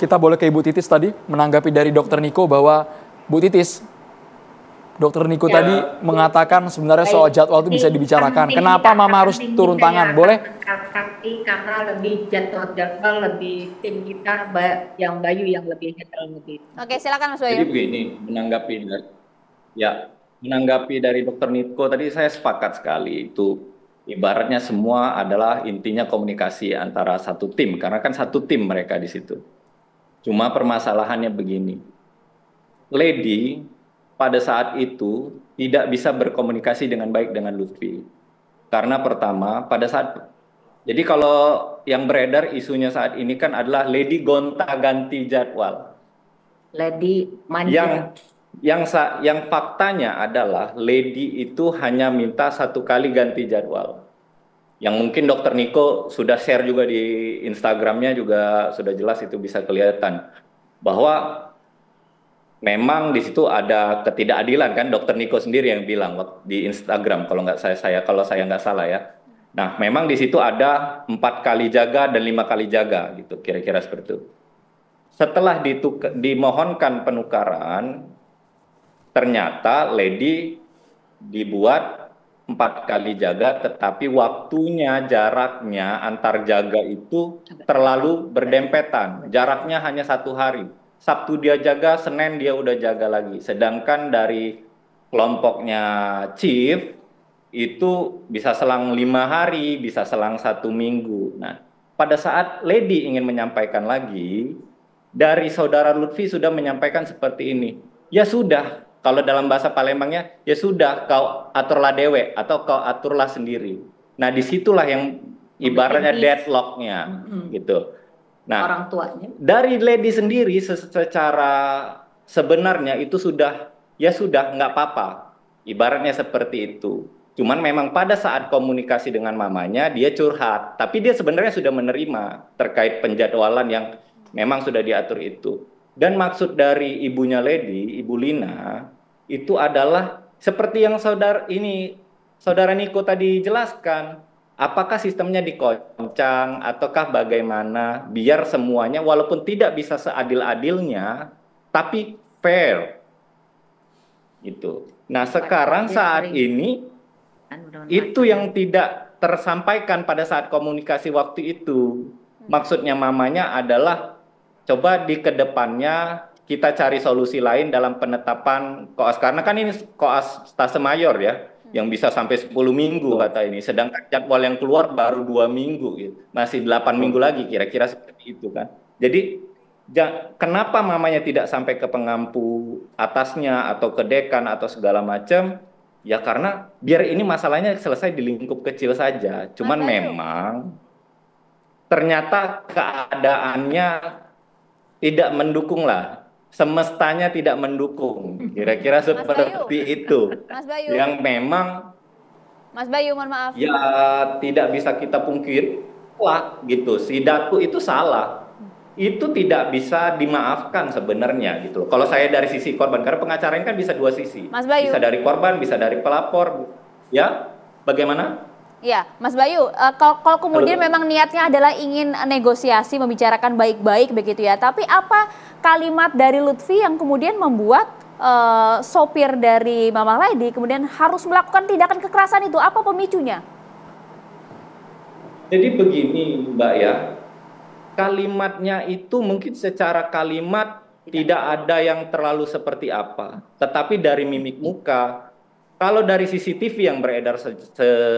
Kita boleh ke Ibu Titis tadi menanggapi dari Dokter Niko bahwa Bu Titis, Dokter Niko Ya, tadi mengatakan sebenarnya soal Baik, jadwal itu bisa ini dibicarakan. penting Kenapa kita, Mama harus penting turun kita ya, tangan? Boleh? tapi karena lebih jadwal lebih tim kita yang Bayu yang lebih netral lebih. Oke, silakan Mas jadi Bayu. begini, menanggapi dari Dokter Nitko tadi saya sepakat sekali itu ibaratnya semua adalah intinya komunikasi antara satu tim karena kan satu tim mereka di situ. Cuma permasalahannya begini, Lady pada saat itu tidak bisa berkomunikasi dengan baik dengan Lutfi. Karena pertama, jadi kalau yang beredar isunya saat ini kan adalah Lady gonta-ganti jadwal. Lady Yang manja. yang faktanya adalah Lady itu hanya minta satu kali ganti jadwal. Yang mungkin Dokter Niko sudah share juga di Instagramnya juga sudah jelas itu bisa kelihatan bahwa memang di situ ada ketidakadilan kan Dokter Niko sendiri yang bilang di Instagram kalau saya nggak salah ya. Nah memang di situ ada 4 kali jaga dan 5 kali jaga gitu kira-kira seperti itu. Setelah dimohonkan penukaran, ternyata Lady dibuat 4 kali jaga, tetapi waktunya jaraknya antar jaga itu terlalu berdempetan. Jaraknya hanya 1 hari. Sabtu dia jaga, Senin dia udah jaga lagi. Sedangkan dari kelompoknya Chief itu bisa selang 5 hari, bisa selang 1 minggu. Nah, pada saat Lady ingin menyampaikan lagi, dari saudara Lutfi sudah menyampaikan seperti ini. Ya sudah, kalau dalam bahasa Palembangnya, ya sudah kau aturlah dewe atau kau aturlah sendiri. Nah, disitulah yang ibaratnya deadlocknya gitu. Nah, Orang tuanya. dari Lady sendiri secara sebenarnya itu sudah nggak apa-apa. Ibaratnya seperti itu. Cuman memang pada saat komunikasi dengan mamanya dia curhat, tapi dia sebenarnya sudah menerima terkait penjadwalan yang memang sudah diatur itu. Dan maksud dari ibunya Lady, Ibu Lina, itu adalah seperti yang saudara Niko tadi jelaskan. Apakah sistemnya dikoncang ataukah bagaimana biar semuanya walaupun tidak bisa seadil-adilnya tapi fair. Gitu. Nah, sekarang saat ini itu yang tidak tersampaikan pada saat komunikasi waktu itu. Maksudnya mamanya adalah coba di kedepannya kita cari solusi lain dalam penetapan koas. Karena kan ini koas stase mayor ya, yang bisa sampai 10 minggu kata ini. Sedangkan jadwal yang keluar baru 2 minggu. Gitu. Masih 8 minggu lagi kira-kira seperti itu kan. Jadi kenapa mamanya tidak sampai ke pengampu atasnya atau ke dekan atau segala macam? Ya karena biar ini masalahnya selesai di lingkup kecil saja. Cuman memang ternyata keadaannya tidak mendukung lah. Semestanya tidak mendukung. Kira-kira seperti itu. Mas Bayu. Yang memang Mas Bayu, mohon maaf. ya tidak bisa kita pungkir. Wah gitu, si Datu itu salah. Itu tidak bisa dimaafkan sebenarnya gitu loh. Kalau saya dari sisi korban, karena pengacara ini kan bisa 2 sisi. Mas Bayu. Bisa dari korban, bisa dari pelapor. Ya, bagaimana? Ya, Mas Bayu, kalau kemudian memang niatnya adalah ingin negosiasi, membicarakan baik-baik begitu ya. Tapi apa kalimat dari Lutfi yang kemudian membuat sopir dari Mama Lady kemudian harus melakukan tindakan kekerasan itu? Apa pemicunya? Jadi begini Mbak ya, kalimatnya itu mungkin secara kalimat tidak ada yang terlalu seperti apa. Tetapi dari mimik muka, kalau dari CCTV yang beredar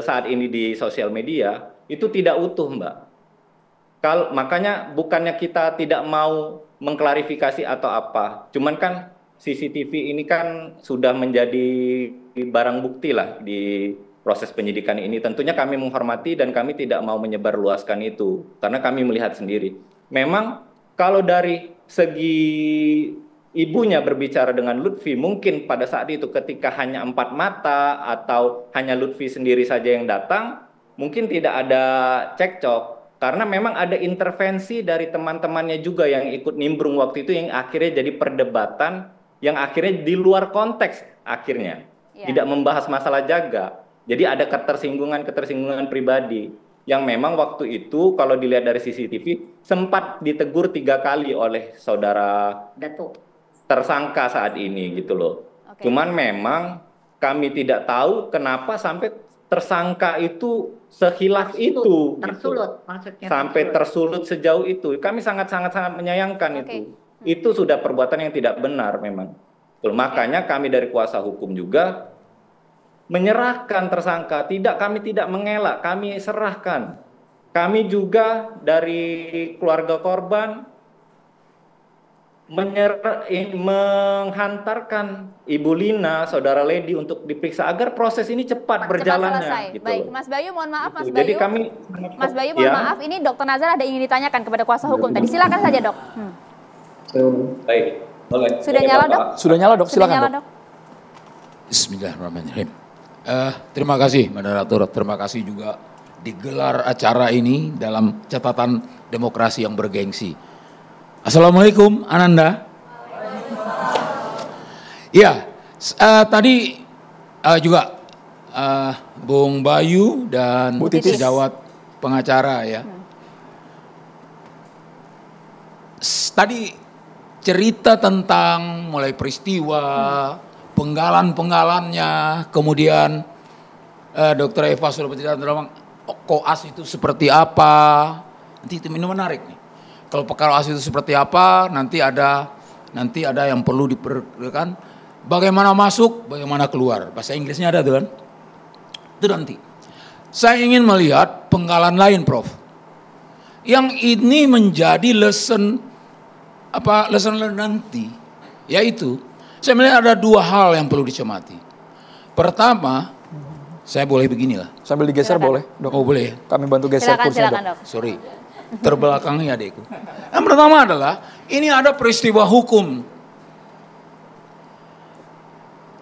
saat ini di sosial media, itu tidak utuh Mbak. Makanya bukannya kita tidak mau mengklarifikasi atau apa. Cuman kan CCTV ini kan sudah menjadi barang bukti lah di proses penyidikan ini. Tentunya kami menghormati dan kami tidak mau menyebarluaskan itu karena kami melihat sendiri. Memang kalau dari segi ibunya berbicara dengan Lutfi, mungkin pada saat itu ketika hanya 4 mata atau hanya Lutfi sendiri saja yang datang, mungkin tidak ada cekcok karena memang ada intervensi dari teman-temannya juga yang ikut nimbrung waktu itu yang akhirnya jadi perdebatan yang akhirnya di luar konteks akhirnya tidak membahas masalah jaga. Jadi ada ketersinggungan pribadi. yang memang waktu itu kalau dilihat dari CCTV sempat ditegur 3 kali oleh saudara Datuk. tersangka saat ini gitu loh. Oke. Cuman memang kami tidak tahu kenapa sampai tersangka itu sehilaf itu gitu. Tersulut maksudnya. Sampai tersulut sejauh itu. Kami sangat menyayangkan Oke. Itu sudah perbuatan yang tidak benar memang. Makanya kami dari kuasa hukum juga menyerahkan tersangka. Kami tidak mengelak, kami serahkan. Kami juga dari keluarga korban menghantarkan Ibu Lina, Saudara Lady untuk diperiksa agar proses ini cepat berjalannya. Selesai. Gitu. Baik, Mas Bayu, mohon maaf, Mas Gitu. Bayu. Jadi kami, Mas Bayu, mohon maaf, ini Dokter Nazar ada ingin ditanyakan kepada kuasa hukum tadi. Silakan saja, Dok. Baik, boleh. Sudah Boleh, nyala, Bapak. Dok? Sudah nyala, Dok. Sudah Silakan, nyala, Dok. Dok. Bismillahirrahmanirrahim. Terima kasih moderator, terima kasih juga digelar acara ini dalam catatan demokrasi yang bergengsi. Assalamualaikum, Ananda. Ya, tadi juga Bung Bayu dan Bu Titis. sejawat pengacara ya. Tadi cerita tentang mulai peristiwa, penggalan-penggalannya, kemudian Dr. Eva sudah bercerita tentang koas itu seperti apa. Nanti itu ini menarik nih. Kalau koas itu seperti apa, nanti ada yang perlu diperlukan. Bagaimana masuk, bagaimana keluar. Bahasa Inggrisnya ada tuh kan. Itu nanti. Saya ingin melihat penggalan lain, Prof. Yang ini menjadi lesson learned nanti, yaitu saya melihat ada 2 hal yang perlu dicermati. Pertama, saya boleh beginilah. Sambil digeser Silakan. boleh, Dok. Oh boleh. Kami bantu geser kursinya, Silakan, Dok. Dok. Sorry. Terbelakangi adikku. Yang pertama adalah ini ada peristiwa hukum.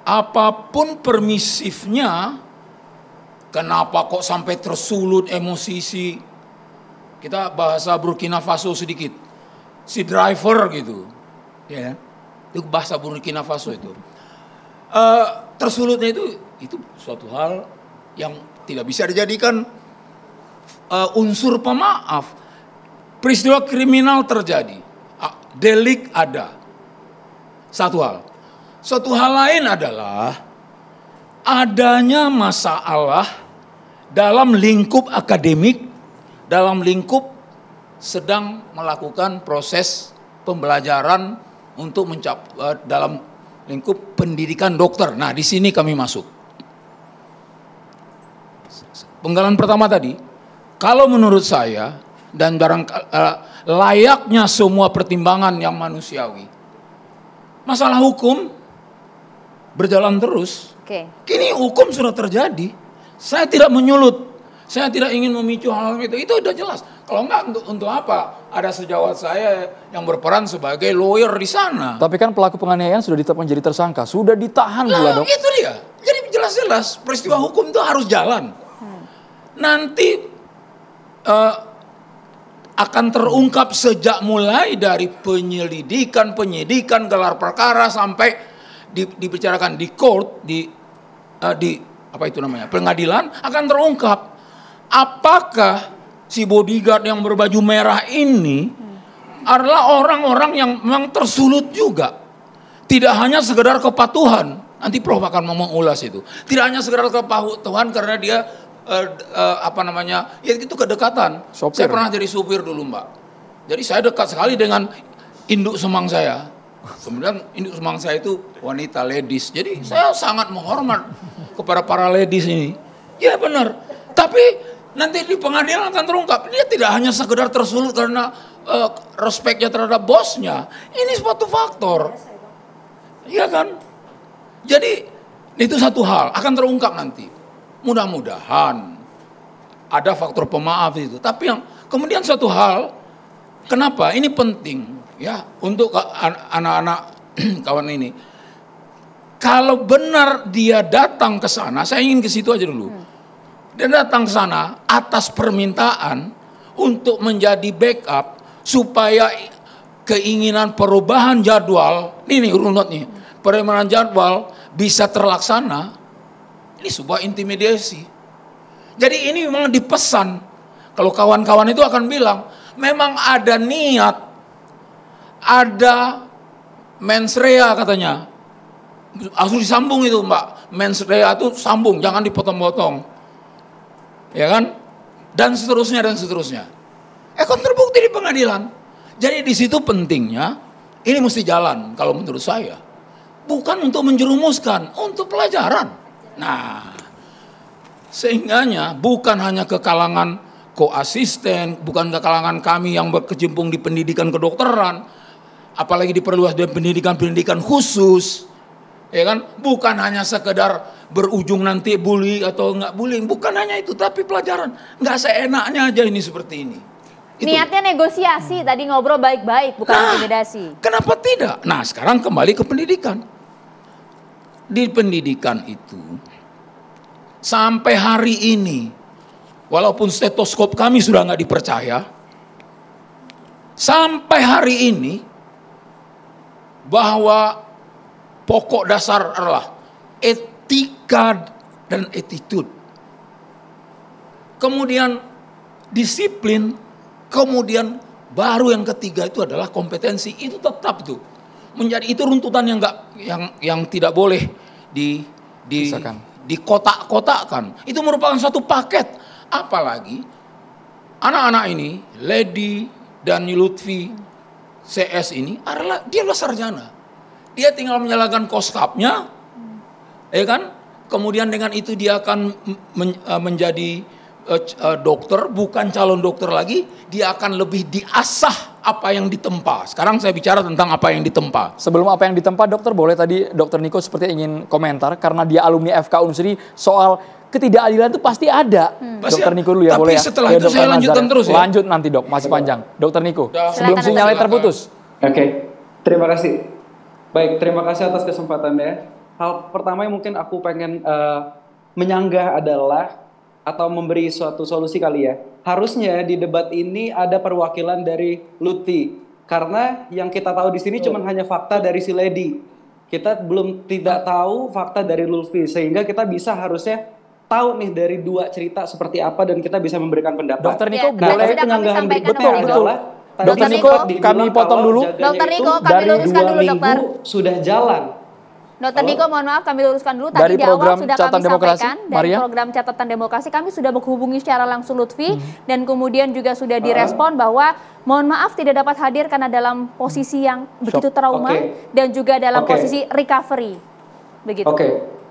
Apapun permisifnya, kenapa kok sampai tersulut emosi kita bahasa Burkina Faso sedikit, si driver gitu, ya, itu bahasa Burkina Faso itu. Tersulutnya itu suatu hal yang tidak bisa dijadikan unsur pemaaf. Peristiwa kriminal terjadi, delik ada, satu hal. Satu hal lain adalah adanya masalah dalam lingkup akademik, dalam lingkup sedang melakukan proses pembelajaran untuk dalam lingkup pendidikan dokter. Nah, di sini kami masuk. Penggalan pertama tadi, kalau menurut saya dan layaknya semua pertimbangan yang manusiawi, masalah hukum berjalan terus. Oke. Kini hukum sudah terjadi. Saya tidak menyulut. Saya tidak ingin memicu hal itu. Itu sudah jelas. Kalau enggak untuk apa? Ada sejawat saya yang berperan sebagai lawyer di sana. Tapi kan pelaku penganiayaan sudah ditetapkan jadi tersangka, sudah ditahan pula, Dok. Itu dia. Jadi jelas-jelas peristiwa hukum itu harus jalan. Nanti akan terungkap sejak mulai dari penyidikan, gelar perkara sampai dibicarakan di court, di apa itu namanya, pengadilan, akan terungkap apakah si bodyguard yang berbaju merah ini adalah orang-orang yang memang tersulut juga. Tidak hanya sekedar kepatuhan. Nanti Prof akan mengulas itu. Tidak hanya sekedar kepatuhan karena dia ya itu kedekatan. Sopir. Saya pernah jadi supir dulu, Mbak. Jadi saya dekat sekali dengan induk semang saya. Kemudian induk semang saya itu wanita ladies. Jadi saya sangat menghormat kepada para ladies ini. Ya benar. Tapi nanti di pengadilan akan terungkap. Dia tidak hanya sekedar tersulut karena respeknya terhadap bosnya. Ini suatu faktor. Iya kan? Jadi itu satu hal akan terungkap nanti. Mudah-mudahan ada faktor pemaaf itu. Tapi yang kemudian satu hal, kenapa ini penting ya untuk anak-anak kawan ini. Kalau benar dia datang ke sana, saya ingin ke situ aja dulu. Dia datang ke sana atas permintaan untuk menjadi backup supaya keinginan perubahan jadwal, ini runutnya, perubahan jadwal bisa terlaksana. Ini sebuah intimidasi. Jadi ini memang dipesan Kalau kawan-kawan itu akan bilang, memang ada niat, ada mens rea katanya. Harus disambung itu Mbak, mens rea itu sambung, jangan dipotong-potong. Ya kan? Dan seterusnya dan seterusnya. Kan terbukti di pengadilan. Jadi di situ pentingnya, ini mesti jalan kalau menurut saya. Bukan untuk menjerumuskan, untuk pelajaran. Nah, sehingganya bukan hanya ke kalangan koasisten, bukan ke kalangan kami yang berkecimpung di pendidikan kedokteran, apalagi diperluas dengan pendidikan-pendidikan khusus, ya kan? Bukan hanya sekedar berujung nanti bully atau enggak bullying, bukan hanya itu, tapi pelajaran. Enggak seenaknya aja ini seperti ini. Niatnya negosiasi, tadi ngobrol baik-baik, bukan intimidasi. Kenapa tidak? Nah, sekarang kembali ke pendidikan. Di pendidikan itu, sampai hari ini, walaupun stetoskop kami sudah nggak dipercaya, sampai hari ini, bahwa pokok dasar adalah etika dan attitude. Kemudian disiplin, kemudian baru yang ketiga itu adalah kompetensi. Itu tetap tuh menjadi itu runtutan yang tidak boleh dikotak-kotakkan. Itu merupakan satu paket. Apalagi anak-anak ini, Lady dan Lutfi CS ini dia adalah sarjana. Dia tinggal menyalakan koskapnya, ya kan? Kemudian dengan itu dia akan menjadi dokter, bukan calon dokter lagi. Dia akan lebih diasah apa yang ditempa. Sekarang saya bicara tentang apa yang ditempa. Sebelum apa yang ditempa, dokter boleh tadi Dokter Niko seperti ingin komentar karena dia alumni FK Unsri, soal ketidakadilan itu pasti ada. Dokter Niko dulu ya, tapi boleh ya. setelah itu saya lanjutkan terus ya. Lanjut nanti Dok, masih panjang. Dokter Niko, sebelum sinyalnya terputus. Oke, terima kasih. Baik, terima kasih atas kesempatannya. Hal pertama yang mungkin aku pengen menyanggah adalah atau memberi suatu solusi kali ya. Harusnya di debat ini ada perwakilan dari Lutfi. Karena yang kita tahu di sini cuma hanya fakta dari si Lady. Kita tidak tahu fakta dari Lutfi, sehingga kita bisa harusnya tahu nih dari dua cerita seperti apa dan kita bisa memberikan pendapat. Dokter Niko Ya, boleh penyanggahan berikutnya betul. adalah Dokter Niko, kami potong dulu. Dokter Niko, kami dari luruskan 2 dulu, minggu dokter. sudah jalan. Dokter Niko, mohon maaf kami luruskan dulu. Tadi Dari di awal program sudah Catatan kami Demokrasi, sampaikan dari Maria. program Catatan Demokrasi kami sudah menghubungi secara langsung Lutfi dan kemudian juga sudah direspon bahwa mohon maaf tidak dapat hadir karena dalam posisi yang begitu trauma dan juga dalam posisi recovery. Begitu.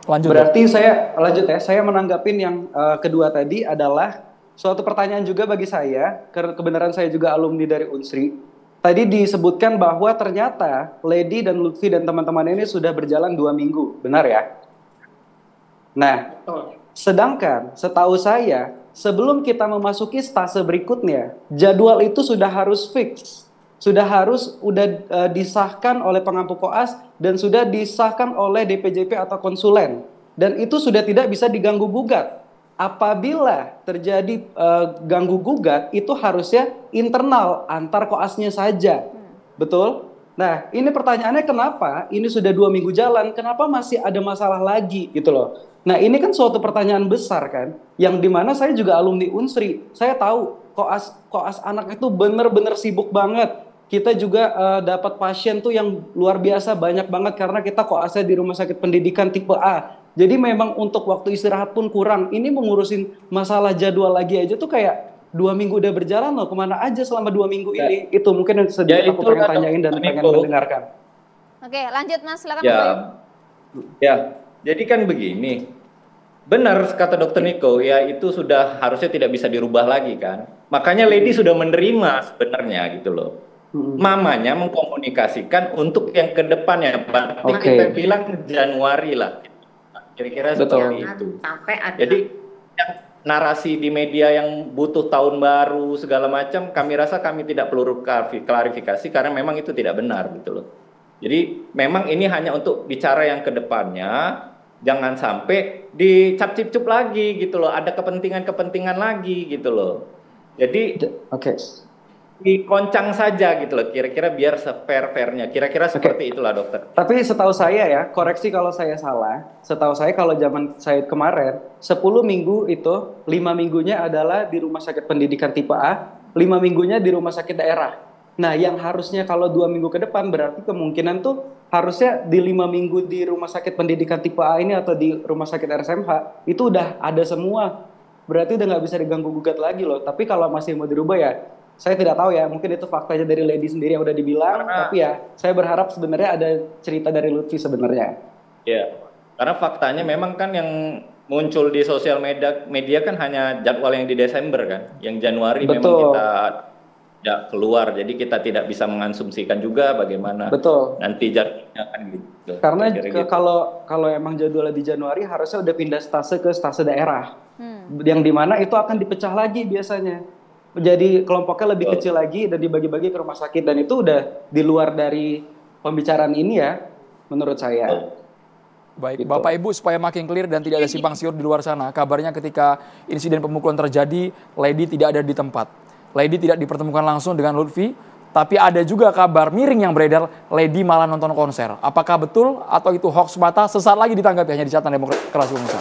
Lanjut. Berarti saya lanjut ya. Saya menanggapin yang kedua tadi adalah suatu pertanyaan juga bagi saya. Kebenaran saya juga alumni dari Unsri. Tadi disebutkan bahwa ternyata Lady dan Lutfi dan teman-teman ini sudah berjalan 2 minggu, benar ya? Nah, sedangkan setahu saya sebelum kita memasuki stase berikutnya, jadwal itu sudah harus fix, sudah disahkan oleh pengampu koas dan sudah disahkan oleh DPJP atau konsulen, dan itu sudah tidak bisa diganggu gugat. Apabila terjadi ganggu gugat, itu harusnya internal antar koasnya saja, betul? Nah, ini pertanyaannya kenapa ini sudah 2 minggu jalan, kenapa masih ada masalah lagi gitu loh? Nah, ini kan suatu pertanyaan besar kan, yang dimana saya juga alumni Unsri, saya tahu koas anak itu benar-benar sibuk banget. Kita juga dapat pasien tuh yang luar biasa banyak banget karena kita koasnya di rumah sakit pendidikan tipe A. Jadi memang untuk waktu istirahat pun kurang. Ini mengurusin masalah jadwal lagi aja tuh kayak 2 minggu udah berjalan loh. Kemana aja selama 2 minggu ini? Itu mungkin yang sedikit aku pengen tanyain dan pengen mendengarkan. Oke, lanjut Mas, silakan. Ya, jadi kan begini. Benar kata Dokter Niko, ya itu sudah harusnya tidak bisa dirubah lagi kan. Makanya Lady sudah menerima sebenarnya gitu loh. Mamanya mengkomunikasikan untuk yang ke depannya. Berarti kita bilang Januari lah. Kira-kira seperti itu. Jadi narasi di media yang butuh tahun baru segala macam, kami rasa kami tidak perlu klarifikasi karena memang itu tidak benar gitu loh. Jadi memang ini hanya untuk bicara yang ke depannya, jangan sampai dicap-cip-cup lagi gitu loh. Ada kepentingan-kepentingan lagi gitu loh. Jadi dikoncang saja gitu loh, kira-kira biar se-fair-fairnya. Kira-kira seperti itulah dokter. Tapi setahu saya ya, koreksi kalau saya salah, setahu saya kalau zaman saya kemarin, 10 minggu itu, 5 minggunya adalah di rumah sakit pendidikan tipe A, 5 minggunya di rumah sakit daerah. Nah, yang harusnya kalau 2 minggu ke depan, berarti kemungkinan tuh harusnya di 5 minggu di rumah sakit pendidikan tipe A ini atau di rumah sakit RSMH, itu udah ada semua. Berarti udah nggak bisa diganggu-gugat lagi loh. Tapi kalau masih mau dirubah ya, saya tidak tahu ya, mungkin itu faktanya dari Lady sendiri yang udah dibilang, tapi ya saya berharap sebenarnya ada cerita dari Lutfi sebenarnya. Ya, karena faktanya memang kan yang muncul di sosial media kan hanya jadwal yang di Desember kan, yang Januari Betul. memang kita tidak keluar, jadi kita tidak bisa mengasumsikan juga bagaimana nanti jadwalnya kan gitu. Karena kalau emang jadwalnya di Januari harusnya udah pindah stase ke stase daerah, yang dimana itu akan dipecah lagi biasanya. Jadi kelompoknya lebih kecil lagi dan dibagi-bagi ke rumah sakit, dan itu udah di luar dari pembicaraan ini ya, menurut saya. Baik, Gitu. Bapak Ibu, supaya makin clear dan tidak ada simpang siur di luar sana, kabarnya ketika insiden pemukulan terjadi, Lady tidak ada di tempat. Lady tidak dipertemukan langsung dengan Lutfi, tapi ada juga kabar miring yang beredar, Lady malah nonton konser. Apakah betul atau itu hoax semata? Sesaat lagi ditanggapi hanya di Catatan Demokrasi Bangsa.